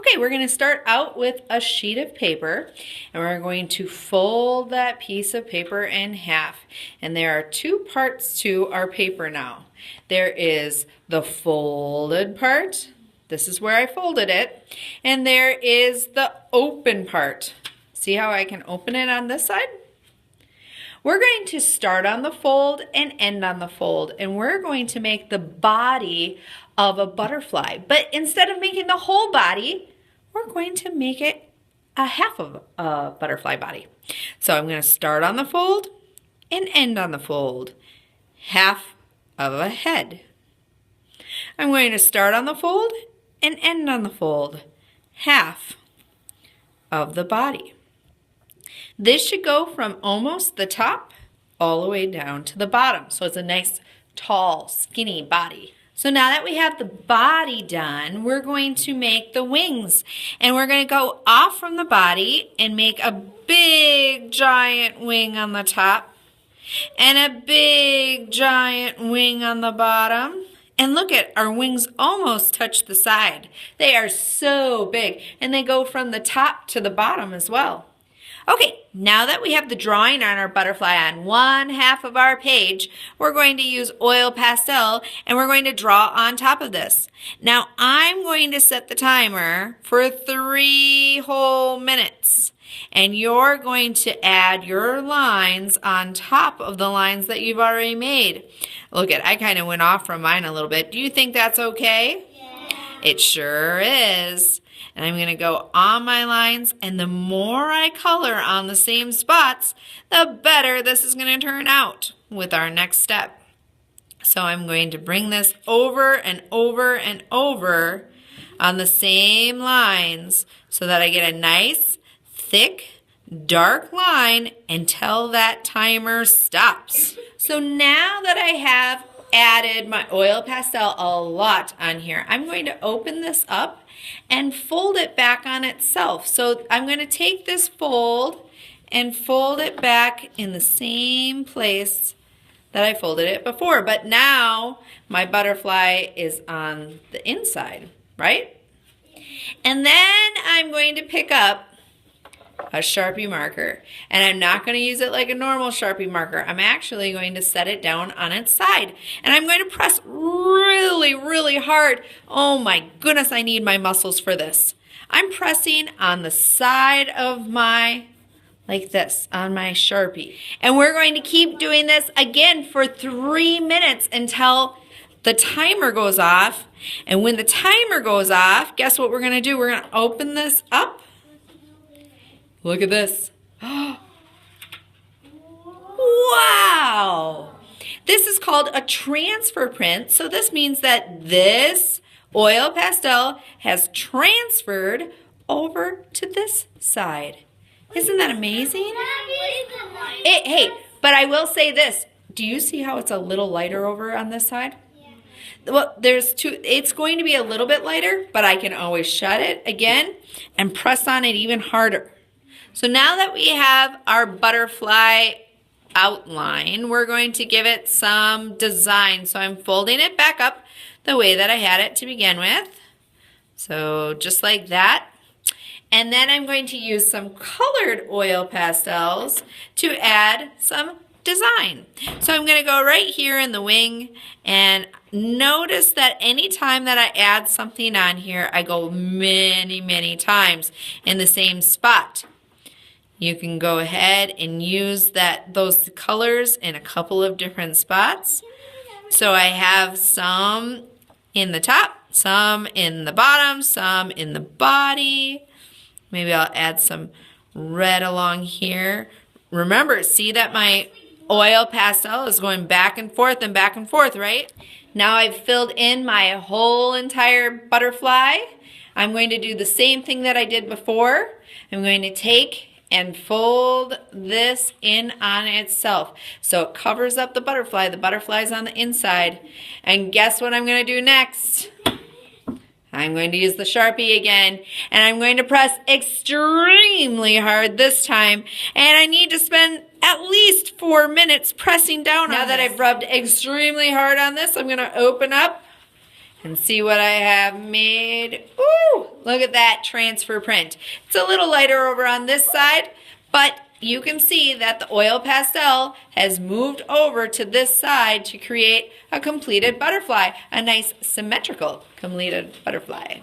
Okay, we're going to start out with a sheet of paper, and we're going to fold that piece of paper in half. And there are two parts to our paper now. There is the folded part. This is where I folded it. And there is the open part. See how I can open it on this side? We're going to start on the fold and end on the fold, and we're going to make the body of a butterfly. But instead of making the whole body, we're going to make it a half of a butterfly body. So I'm going to start on the fold and end on the fold. Half of a head. I'm going to start on the fold and end on the fold. Half of the body. This should go from almost the top all the way down to the bottom. So it's a nice, tall, skinny body. So now that we have the body done, we're going to make the wings. And we're going to go off from the body and make a big, giant wing on the top. And a big, giant wing on the bottom. And look at our wings almost touch the side. They are so big. And they go from the top to the bottom as well. Okay, now that we have the drawing on our butterfly on one half of our page, we're going to use oil pastel and we're going to draw on top of this. Now I'm going to set the timer for 3 whole minutes. And you're going to add your lines on top of the lines that you've already made. Look at, I kind of went off from mine a little bit. Do you think that's okay? Yeah. It sure is. And I'm going to go on my lines, and the more I color on the same spots, the better this is going to turn out with our next step. So I'm going to bring this over and over and over on the same lines so that I get a nice, thick, dark line until that timer stops. So now that I have added my oil pastel a lot on here, I'm going to open this up and fold it back on itself. So I'm going to take this fold and fold it back in the same place that I folded it before. But now my butterfly is on the inside, right? And then I'm going to pick up a Sharpie marker. And I'm not going to use it like a normal Sharpie marker. I'm actually going to set it down on its side. And I'm going to press really, really hard. Oh my goodness, I need my muscles for this. I'm pressing on the side of my, like this, on my Sharpie. And we're going to keep doing this again for 3 minutes until the timer goes off. And when the timer goes off, guess what we're going to do? We're going to open this up. Look at this. Wow! This is called a transfer print. So this means that this oil pastel has transferred over to this side. Isn't that amazing? Hey, but I will say this. Do you see how it's a little lighter over on this side? Well, it's going to be a little bit lighter, but I can always shut it again and press on it even harder. So now that we have our butterfly outline, we're going to give it some design. So I'm folding it back up the way that I had it to begin with. So just like that. And then I'm going to use some colored oil pastels to add some design. So I'm going to go right here in the wing, and notice that anytime that I add something on here, I go many, many times in the same spot. You can go ahead and use those colors in a couple of different spots. So I have some in the top, some in the bottom, some in the body. Maybe I'll add some red along here. Remember, see that my oil pastel is going back and forth, right? Now I've filled in my whole entire butterfly. I'm going to do the same thing that I did before. I'm going to take and fold this in on itself. So it covers up the butterfly. The butterfly's on the inside. And guess what I'm going to do next? I'm going to use the Sharpie again, and I'm going to press extremely hard this time. And I need to spend at least 4 minutes pressing down on this. Now that I've rubbed extremely hard on this, I'm going to open up and see what I have made. Ooh, look at that transfer print. It's a little lighter over on this side, but you can see that the oil pastel has moved over to this side to create a completed butterfly, a nice symmetrical completed butterfly.